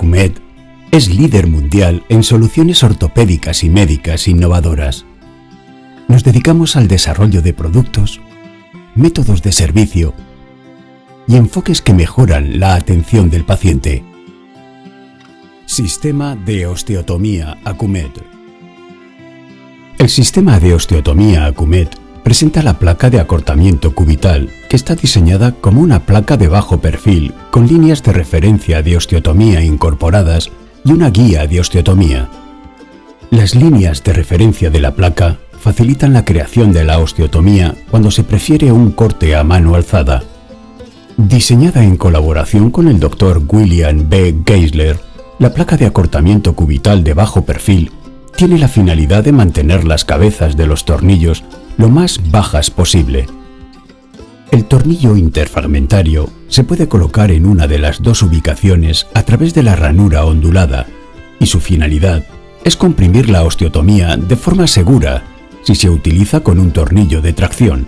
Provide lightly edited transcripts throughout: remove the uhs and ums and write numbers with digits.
Acumed es líder mundial en soluciones ortopédicas y médicas innovadoras. Nos dedicamos al desarrollo de productos, métodos de servicio y enfoques que mejoran la atención del paciente. Sistema de osteotomía Acumed. El sistema de osteotomía Acumed presenta la placa de acortamiento cubital, que está diseñada como una placa de bajo perfil con líneas de referencia de osteotomía incorporadas y una guía de osteotomía. Las líneas de referencia de la placa facilitan la creación de la osteotomía cuando se prefiere un corte a mano alzada. Diseñada en colaboración con el Dr. William B. Geisler, la placa de acortamiento cubital de bajo perfil tiene la finalidad de mantener las cabezas de los tornillos lo más bajas posible. El tornillo interfragmentario se puede colocar en una de las dos ubicaciones a través de la ranura ondulada y su finalidad es comprimir la osteotomía de forma segura si se utiliza con un tornillo de tracción.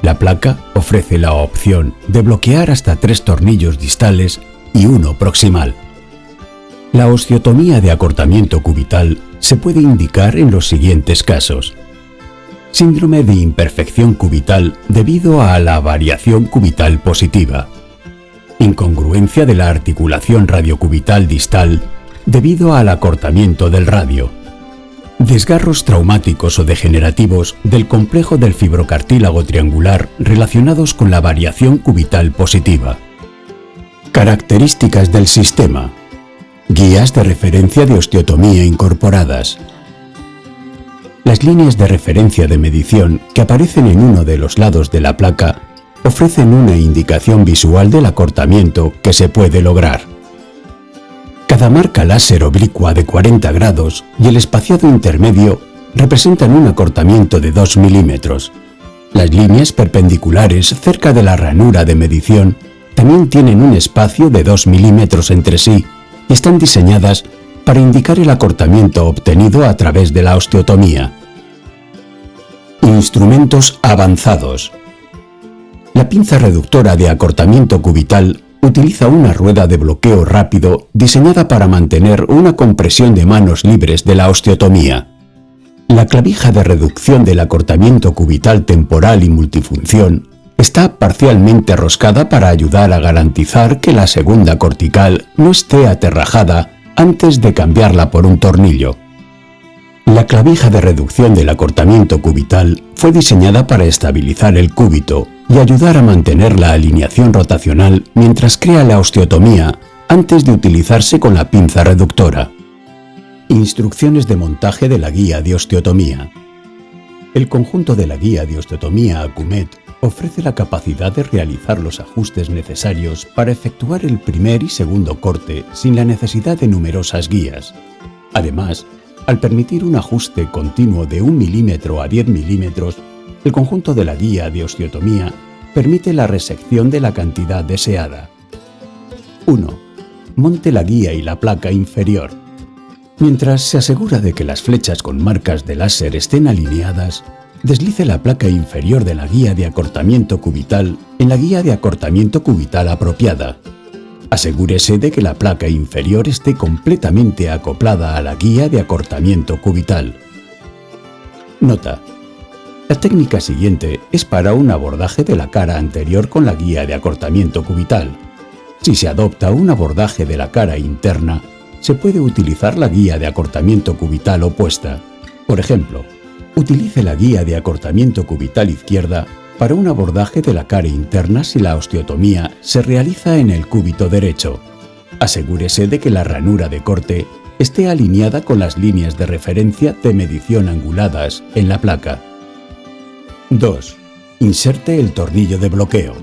La placa ofrece la opción de bloquear hasta 3 tornillos distales y 1 proximal. La osteotomía de acortamiento cubital se puede indicar en los siguientes casos: síndrome de imperfección cubital debido a la variación cubital positiva, incongruencia de la articulación radiocubital distal debido al acortamiento del radio, desgarros traumáticos o degenerativos del complejo del fibrocartílago triangular relacionados con la variación cubital positiva. Características del sistema: guías de referencia de osteotomía incorporadas. Las líneas de referencia de medición que aparecen en uno de los lados de la placa ofrecen una indicación visual del acortamiento que se puede lograr. Cada marca láser oblicua de 40 grados y el espaciado intermedio representan un acortamiento de 2 milímetros. Las líneas perpendiculares cerca de la ranura de medición también tienen un espacio de 2 milímetros entre sí y están diseñadas para indicar el acortamiento obtenido a través de la osteotomía. Instrumentos avanzados. La pinza reductora de acortamiento cubital utiliza una rueda de bloqueo rápido diseñada para mantener una compresión de manos libres de la osteotomía. La clavija de reducción del acortamiento cubital temporal y multifunción está parcialmente roscada para ayudar a garantizar que la segunda cortical no esté aterrajada antes de cambiarla por un tornillo. La clavija de reducción del acortamiento cubital fue diseñada para estabilizar el cúbito y ayudar a mantener la alineación rotacional mientras crea la osteotomía antes de utilizarse con la pinza reductora. Instrucciones de montaje de la guía de osteotomía. El conjunto de la guía de osteotomía Acumed ofrece la capacidad de realizar los ajustes necesarios para efectuar el primer y segundo corte sin la necesidad de numerosas guías. Además, al permitir un ajuste continuo de 1 milímetro a 10 milímetros, el conjunto de la guía de osteotomía permite la resección de la cantidad deseada. 1. Monte la guía y la placa inferior. Mientras se asegura de que las flechas con marcas de láser estén alineadas, deslice la placa inferior de la guía de acortamiento cubital en la guía de acortamiento cubital apropiada. Asegúrese de que la placa inferior esté completamente acoplada a la guía de acortamiento cubital. Nota: la técnica siguiente es para un abordaje de la cara anterior con la guía de acortamiento cubital. Si se adopta un abordaje de la cara interna, se puede utilizar la guía de acortamiento cubital opuesta. Por ejemplo, utilice la guía de acortamiento cubital izquierda para un abordaje de la cara interna si la osteotomía se realiza en el cúbito derecho. Asegúrese de que la ranura de corte esté alineada con las líneas de referencia de medición anguladas en la placa. 2. Inserte el tornillo de bloqueo.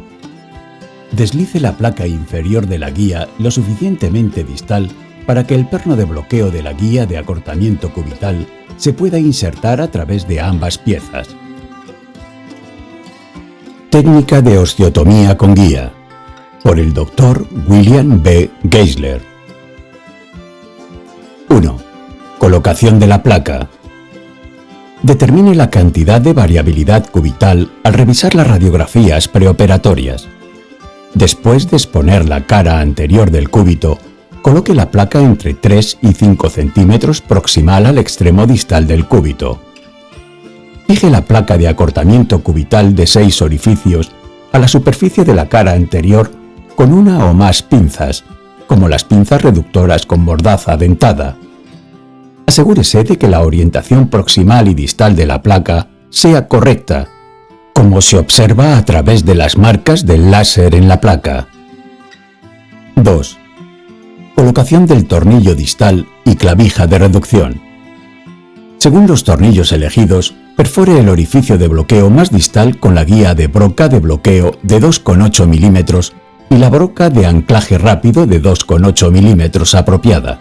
Deslice la placa inferior de la guía lo suficientemente distal para que el perno de bloqueo de la guía de acortamiento cubital se pueda insertar a través de ambas piezas. Técnica de osteotomía con guía, por el Dr. William B. Geisler. 1. Colocación de la placa. Determine la cantidad de variabilidad cubital al revisar las radiografías preoperatorias. Después de exponer la cara anterior del cúbito, Coloque la placa entre 3 y 5 centímetros proximal al extremo distal del cúbito. Fije la placa de acortamiento cubital de 6 orificios a la superficie de la cara anterior con una o más pinzas, como las pinzas reductoras con mordaza dentada. Asegúrese de que la orientación proximal y distal de la placa sea correcta, como se observa a través de las marcas del láser en la placa. 2. Colocación del tornillo distal y clavija de reducción. Según los tornillos elegidos, perfore el orificio de bloqueo más distal con la guía de broca de bloqueo de 2,8 milímetros y la broca de anclaje rápido de 2,8 milímetros apropiada.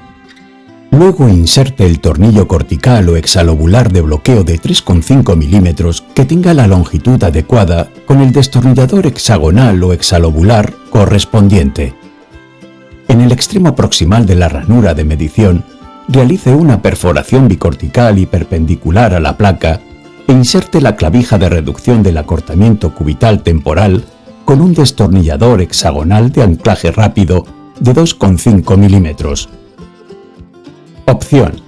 Luego inserte el tornillo cortical o exalobular de bloqueo de 3,5 milímetros que tenga la longitud adecuada con el destornillador hexagonal o exalobular correspondiente. En el extremo proximal de la ranura de medición, realice una perforación bicortical y perpendicular a la placa e inserte la clavija de reducción del acortamiento cubital temporal con un destornillador hexagonal de anclaje rápido de 2,5 milímetros. Opción: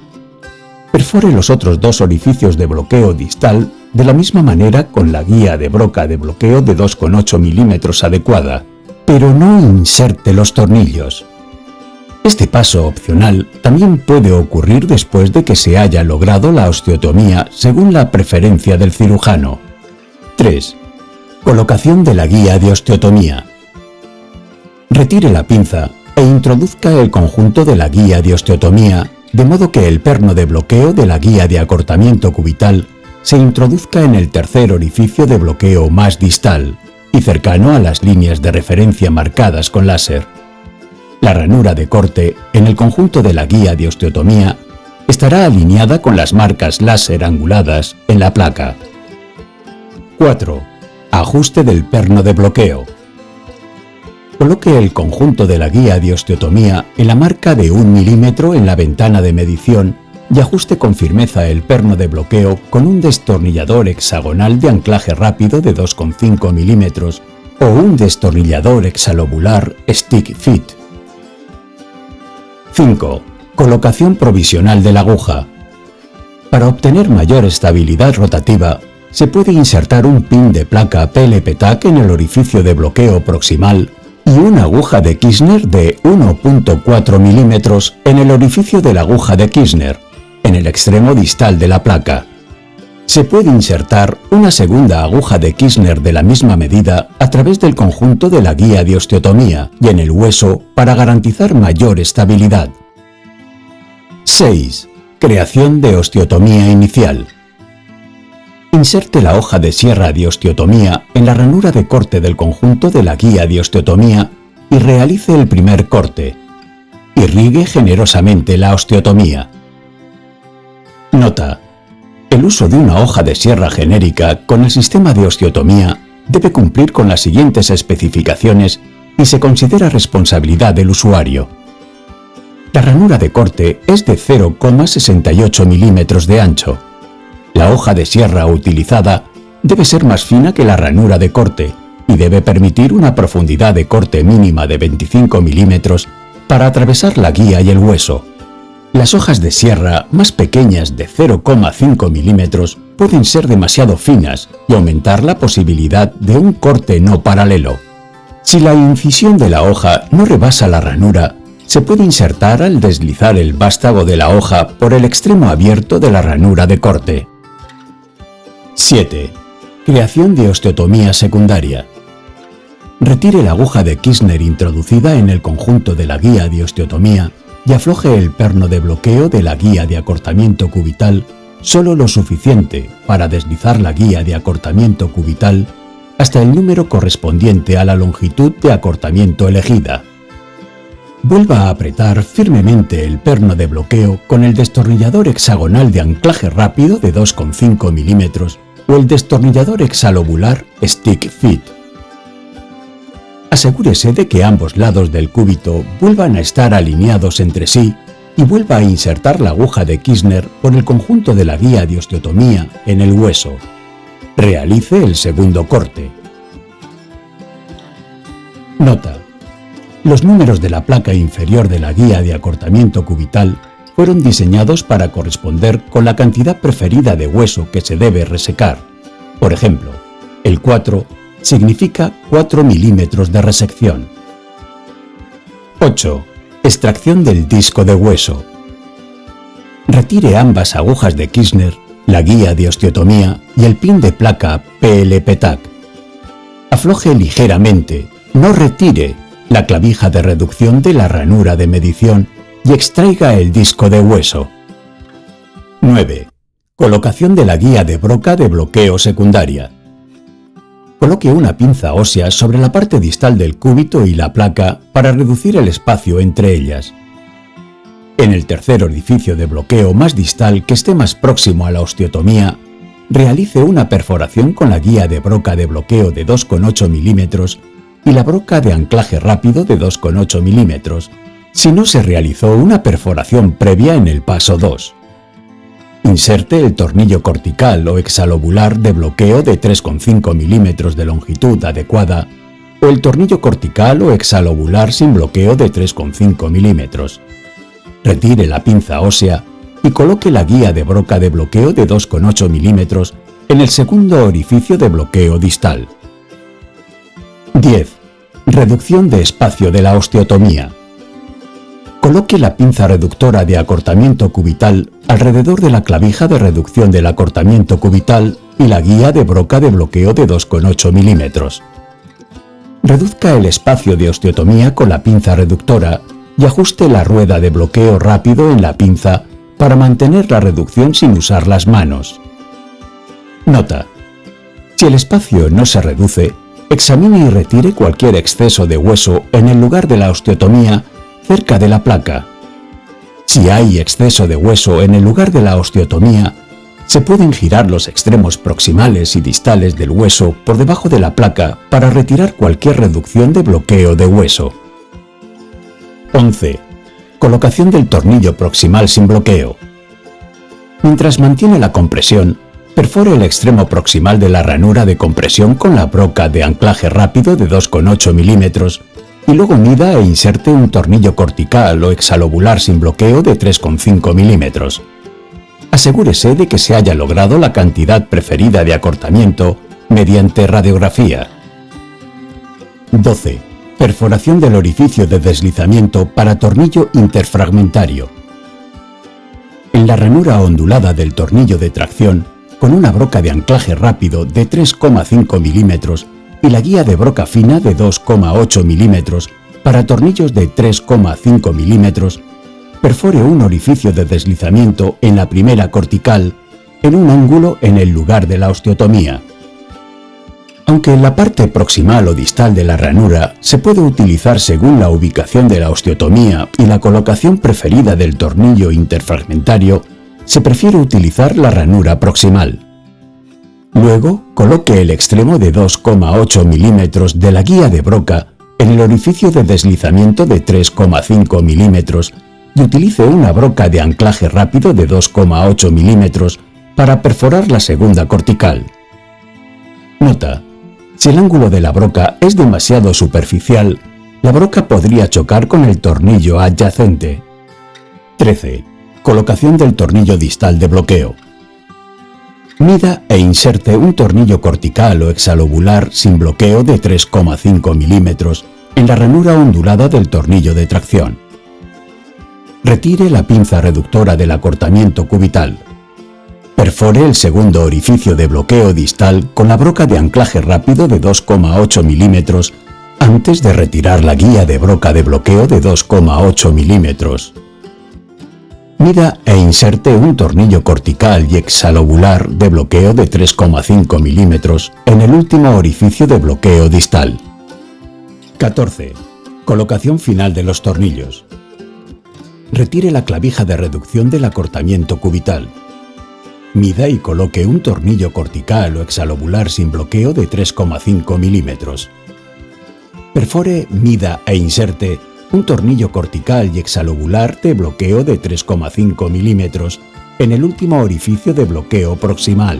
perfore los otros dos orificios de bloqueo distal de la misma manera con la guía de broca de bloqueo de 2,8 milímetros adecuada, pero no inserte los tornillos. Este paso opcional también puede ocurrir después de que se haya logrado la osteotomía según la preferencia del cirujano. 3. Colocación de la guía de osteotomía. Retire la pinza e introduzca el conjunto de la guía de osteotomía de modo que el perno de bloqueo de la guía de acortamiento cubital se introduzca en el tercer orificio de bloqueo más distal y cercano a las líneas de referencia marcadas con láser. La ranura de corte en el conjunto de la guía de osteotomía estará alineada con las marcas láser anguladas en la placa. 4. Ajuste del perno de bloqueo. Coloque el conjunto de la guía de osteotomía en la marca de 1 milímetro en la ventana de medición y ajuste con firmeza el perno de bloqueo con un destornillador hexagonal de anclaje rápido de 2,5 milímetros o un destornillador hexalobular stick fit. 5. Colocación provisional de la aguja. Para obtener mayor estabilidad rotativa, se puede insertar un pin de placa PLP-TAC en el orificio de bloqueo proximal y una aguja de Kirchner de 1,4 milímetros en el orificio de la aguja de Kirchner, en el extremo distal de la placa. Se puede insertar una segunda aguja de Kirchner de la misma medida a través del conjunto de la guía de osteotomía y en el hueso para garantizar mayor estabilidad. 6. Creación de osteotomía inicial. Inserte la hoja de sierra de osteotomía en la ranura de corte del conjunto de la guía de osteotomía y realice el primer corte. Irrigue generosamente la osteotomía. Nota: el uso de una hoja de sierra genérica con el sistema de osteotomía debe cumplir con las siguientes especificaciones y se considera responsabilidad del usuario. La ranura de corte es de 0,68 milímetros de ancho. La hoja de sierra utilizada debe ser más fina que la ranura de corte y debe permitir una profundidad de corte mínima de 25 milímetros para atravesar la guía y el hueso. Las hojas de sierra más pequeñas de 0,5 milímetros pueden ser demasiado finas y aumentar la posibilidad de un corte no paralelo. Si la incisión de la hoja no rebasa la ranura, se puede insertar al deslizar el vástago de la hoja por el extremo abierto de la ranura de corte. 7. Creación de osteotomía secundaria. Retire la aguja de Kirchner introducida en el conjunto de la guía de osteotomía y afloje el perno de bloqueo de la guía de acortamiento cubital solo lo suficiente para deslizar la guía de acortamiento cubital hasta el número correspondiente a la longitud de acortamiento elegida. Vuelva a apretar firmemente el perno de bloqueo con el destornillador hexagonal de anclaje rápido de 2,5 milímetros o el destornillador hexalobular stick fit. Asegúrese de que ambos lados del cúbito vuelvan a estar alineados entre sí y vuelva a insertar la aguja de Kirchner por el conjunto de la guía de osteotomía en el hueso. Realice el segundo corte. Nota: Los números de la placa inferior de la guía de acortamiento cubital fueron diseñados para corresponder con la cantidad preferida de hueso que se debe resecar. Por ejemplo, el 4 significa 4 milímetros de resección. 8. Extracción del disco de hueso. Retire ambas agujas de Kirschner, la guía de osteotomía y el pin de placa PLP-TAC. Afloje ligeramente, no retire, la clavija de reducción de la ranura de medición y extraiga el disco de hueso. 9. Colocación de la guía de broca de bloqueo secundaria. Coloque una pinza ósea sobre la parte distal del cúbito y la placa para reducir el espacio entre ellas. En el tercer orificio de bloqueo más distal que esté más próximo a la osteotomía, realice una perforación con la guía de broca de bloqueo de 2,8 milímetros y la broca de anclaje rápido de 2,8 milímetros, si no se realizó una perforación previa en el paso 2. Inserte el tornillo cortical o exalobular de bloqueo de 3,5 milímetros de longitud adecuada o el tornillo cortical o exalobular sin bloqueo de 3,5 milímetros. Retire la pinza ósea y coloque la guía de broca de bloqueo de 2,8 milímetros en el segundo orificio de bloqueo distal. 10. Reducción de espacio de la osteotomía. Coloque la pinza reductora de acortamiento cubital alrededor de la clavija de reducción del acortamiento cubital y la guía de broca de bloqueo de 2,8 milímetros. Reduzca el espacio de osteotomía con la pinza reductora y ajuste la rueda de bloqueo rápido en la pinza para mantener la reducción sin usar las manos. Nota: si el espacio no se reduce, examine y retire cualquier exceso de hueso en el lugar de la osteotomía cerca de la placa. Si hay exceso de hueso en el lugar de la osteotomía, se pueden girar los extremos proximales y distales del hueso por debajo de la placa para retirar cualquier reducción de bloqueo de hueso. 11. Colocación del tornillo proximal sin bloqueo. Mientras mantiene la compresión, perfore el extremo proximal de la ranura de compresión con la broca de anclaje rápido de 2,8 milímetros y luego mida e inserte un tornillo cortical o exalobular sin bloqueo de 3,5 milímetros. Asegúrese de que se haya logrado la cantidad preferida de acortamiento mediante radiografía. 12. Perforación del orificio de deslizamiento para tornillo interfragmentario. En la ranura ondulada del tornillo de tracción, con una broca de anclaje rápido de 3,5 milímetros y la guía de broca fina de 2,8 milímetros para tornillos de 3,5 milímetros, perfore un orificio de deslizamiento en la primera cortical, en un ángulo en el lugar de la osteotomía. Aunque en la parte proximal o distal de la ranura se puede utilizar según la ubicación de la osteotomía y la colocación preferida del tornillo interfragmentario, se prefiere utilizar la ranura proximal. Luego, coloque el extremo de 2,8 milímetros de la guía de broca en el orificio de deslizamiento de 3,5 milímetros y utilice una broca de anclaje rápido de 2,8 milímetros para perforar la segunda cortical. Nota: si el ángulo de la broca es demasiado superficial, la broca podría chocar con el tornillo adyacente. 13. Colocación del tornillo distal de bloqueo. Mida e inserte un tornillo cortical o exalobular sin bloqueo de 3,5 milímetros en la ranura ondulada del tornillo de tracción. Retire la pinza reductora del acortamiento cubital. Perfore el segundo orificio de bloqueo distal con la broca de anclaje rápido de 2,8 milímetros antes de retirar la guía de broca de bloqueo de 2,8 milímetros. Mida e inserte un tornillo cortical y exalobular de bloqueo de 3,5 milímetros en el último orificio de bloqueo distal. 14. Colocación final de los tornillos. Retire la clavija de reducción del acortamiento cubital. Mida y coloque un tornillo cortical o exalobular sin bloqueo de 3,5 milímetros. Perfore, mida e inserte un tornillo cortical y exalobular de bloqueo de 3,5 milímetros en el último orificio de bloqueo proximal.